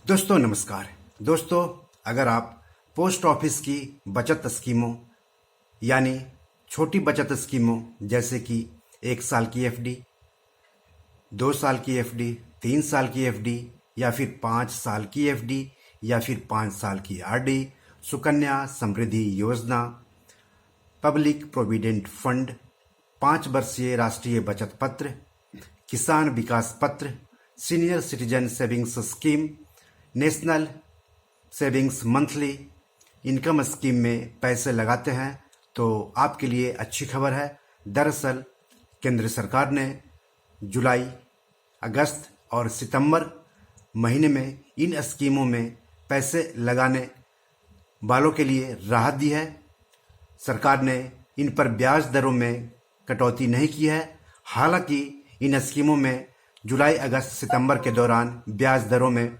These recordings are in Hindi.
दोस्तों नमस्कार। दोस्तों, अगर आप पोस्ट ऑफिस की बचत स्कीमों यानी छोटी बचत स्कीमों जैसे कि 1 साल की एफडी, 2 साल की एफडी, 3 साल की एफडी या फिर 5 साल की एफडी या फिर 5 साल की आरडी, सुकन्या समृद्धि योजना, पब्लिक प्रोविडेंट फंड, 5 वर्षीय राष्ट्रीय बचत पत्र, किसान विकास पत्र, senior citizen savings scheme, national savings monthly income scheme में पैसे लगाते हैं तो आपके लिए अच्छी खबर है। दरअसल केंद्र सरकार ने जुलाई, अगस्त और सितंबर महीने में इन स्कीमों में पैसे लगाने वालों के लिए राहत दी है। सरकार ने इन पर ब्याज दरों में कटौती नहीं की है। हालांकि इन स्कीमों में जुलाई, अगस्त, सितंबर के दौरान ब्याज दरों में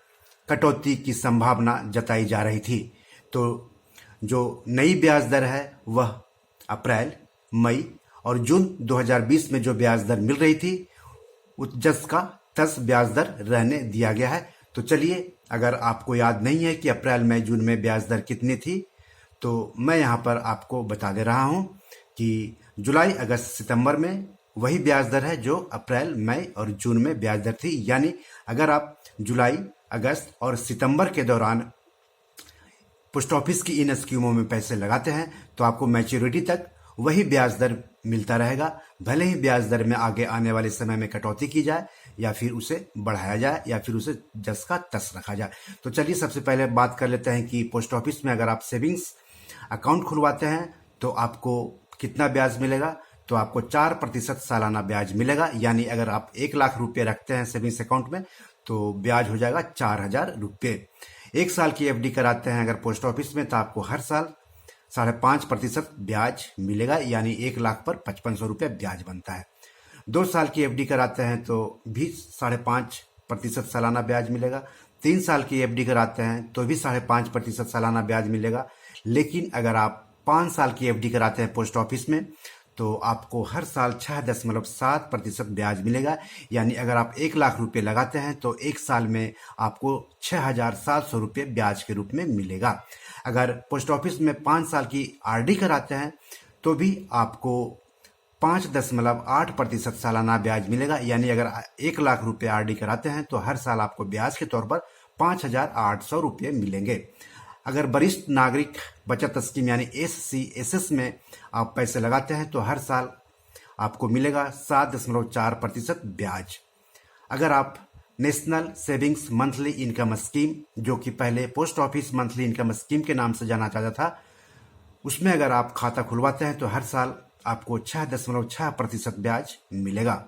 कटौती की संभावना जताई जा रही थी। तो जो नई ब्याज दर है वह अप्रैल, मई और जून 2020 में जो ब्याज दर मिल रही थी जस का तस ब्याज दर रहने दिया गया है। तो चलिए, अगर आपको याद नहीं है कि अप्रैल, मई, जून में ब्याज दर कितनी थी तो मैं यहाँ पर आपको बता दे रहा हूँ कि जुलाई, अगस्त, सितंबर में वही ब्याज दर है जो अप्रैल, मई और जून में ब्याज दर थी। यानी अगर आप जुलाई, अगस्त और सितंबर के दौरान पोस्ट ऑफिस की इन स्कीमों में पैसे लगाते हैं तो आपको मैच्योरिटी तक वही ब्याज दर मिलता रहेगा। भले ही ब्याज दर में आगे आने वाले समय में कटौती की जाए या फिर उसे बढ़ाया जाए या फिर उसे जस का तस रखा जाए। तो चलिए, सबसे पहले बात कर लेते हैं कि पोस्ट ऑफिस में अगर आप सेविंग्स अकाउंट खुलवाते हैं तो आपको कितना ब्याज मिलेगा। तो आपको 4% सालाना ब्याज मिलेगा। यानी अगर आप 1 लाख रुपये रखते हैं सेविंग्स अकाउंट में तो ब्याज हो जाएगा 4,000 रुपये। 1 साल की एफडी कराते हैं अगर पोस्ट ऑफिस में तो आपको हर साल 5.5% ब्याज मिलेगा। यानी 1 लाख पर 5500 रुपये ब्याज बनता है। 2 साल की एफडी कराते हैं तो भी 5.5% सालाना ब्याज मिलेगा। 3 साल की एफडी कराते हैं तो भी 5.5% सालाना ब्याज मिलेगा। लेकिन अगर आप 5 साल की एफडी कराते हैं पोस्ट ऑफिस में तो आपको हर साल 6.7% ब्याज मिलेगा। यानी अगर आप 1 लाख रुपये लगाते हैं तो 1 साल में आपको 6,700 रुपये ब्याज के रूप में मिलेगा। अगर पोस्ट ऑफिस में 5 साल की आरडी कराते हैं तो भी आपको 5.8% सालाना ब्याज मिलेगा। यानी अगर 1 लाख रुपये आरडी कराते हैं तो हर साल आपको ब्याज के तौर पर 5,800 रुपये मिलेंगे। अगर वरिष्ठ नागरिक बचत स्कीम यानी SCSS में आप पैसे लगाते हैं तो हर साल आपको मिलेगा 7.4% ब्याज। अगर आप national savings monthly income scheme, जो कि पहले post office monthly income scheme के नाम से जाना जाता था, उसमें अगर आप खाता खुलवाते हैं तो हर साल आपको 6.6% ब्याज मिलेगा।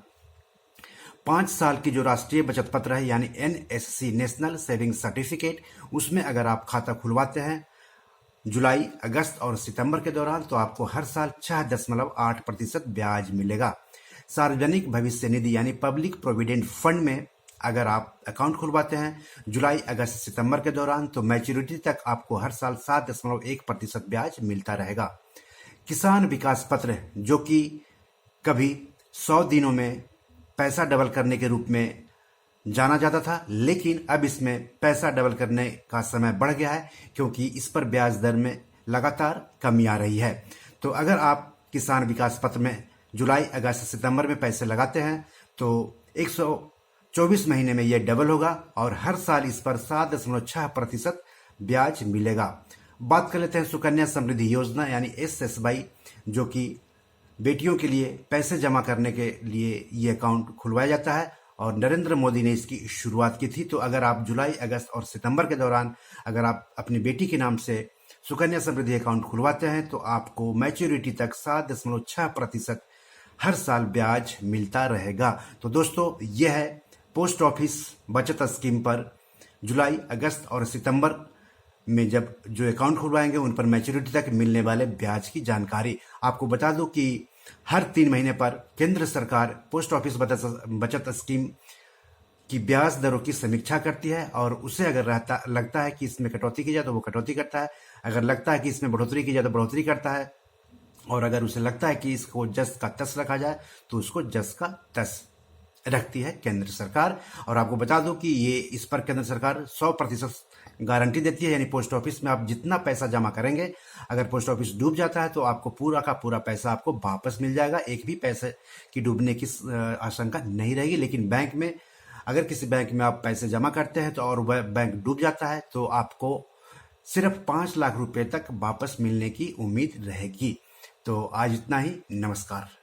5 साल की जो राष्ट्रीय बचत पत्र है यानी NSC नेशनल सेविंग सर्टिफिकेट, उसमें अगर आप खाता खुलवाते हैं जुलाई, अगस्त और सितंबर के दौरान तो आपको हर साल 6.8% ब्याज मिलेगा। सार्वजनिक भविष्य निधि यानी पब्लिक प्रोविडेंट फंड में अगर आप अकाउंट खुलवाते हैं जुलाई, अगस्त, सितंबर के दौरान तो मैच्योरिटी तक आपको हर साल 7.1% ब्याज मिलता रहेगा। किसान विकास पत्र, जो कि कभी 100 दिनों में पैसा डबल करने के रूप में जाना जाता था, लेकिन अब इसमें पैसा डबल करने का समय बढ़ गया है क्योंकि इस पर ब्याज दर में लगातार कमी आ रही है। तो अगर आप किसान विकास पत्र में जुलाई, अगस्त, सितंबर में पैसे लगाते हैं तो 124 महीने में यह डबल होगा और हर साल इस पर 7.6% ब्याज मिलेगा। बात कर लेते हैं सुकन्या समृद्धि योजना यानी SSY, जो कि बेटियों के लिए पैसे जमा करने के लिए ये अकाउंट खुलवाया जाता है और नरेंद्र मोदी ने इसकी शुरुआत की थी। तो अगर आप जुलाई, अगस्त और सितंबर के दौरान अगर आप अपनी बेटी के नाम से सुकन्या समृद्धि अकाउंट खुलवाते हैं तो आपको मैच्योरिटी तक 7.6% हर साल ब्याज मिलता रहेगा। तो दोस्तों, यह है पोस्ट ऑफिस बचत स्कीम पर जुलाई, अगस्त और सितंबर में जब जो अकाउंट खुलवाएंगे उन पर मैच्योरिटी तक मिलने वाले ब्याज की जानकारी। आपको बता दूं कि हर 3 महीने पर केंद्र सरकार पोस्ट ऑफिस बचत स्कीम की ब्याज दरों की समीक्षा करती है और उसे अगर लगता है कि इसमें कटौती की जाए तो वो कटौती करता है, अगर लगता है कि इसमें बढ़ोतरी की जाए तो बढ़ोतरी करता है, और अगर उसे लगता है कि इसको जस का तस रखा जाए तो उसको जस का तस रखती है केंद्र सरकार। और आपको बता दूं कि ये इस पर केंद्र सरकार 100% गारंटी देती है। यानी पोस्ट ऑफिस में आप जितना पैसा जमा करेंगे, अगर पोस्ट ऑफिस डूब जाता है तो आपको पूरा का पूरा पैसा आपको वापस मिल जाएगा। एक भी पैसे की डूबने की आशंका नहीं रहेगी। लेकिन बैंक में, अगर किसी बैंक में आप पैसे जमा करते हैं तो और वह बैंक डूब जाता है तो आपको सिर्फ 5 लाख रुपए तक वापस मिलने की उम्मीद रहेगी। तो आज इतना ही। नमस्कार।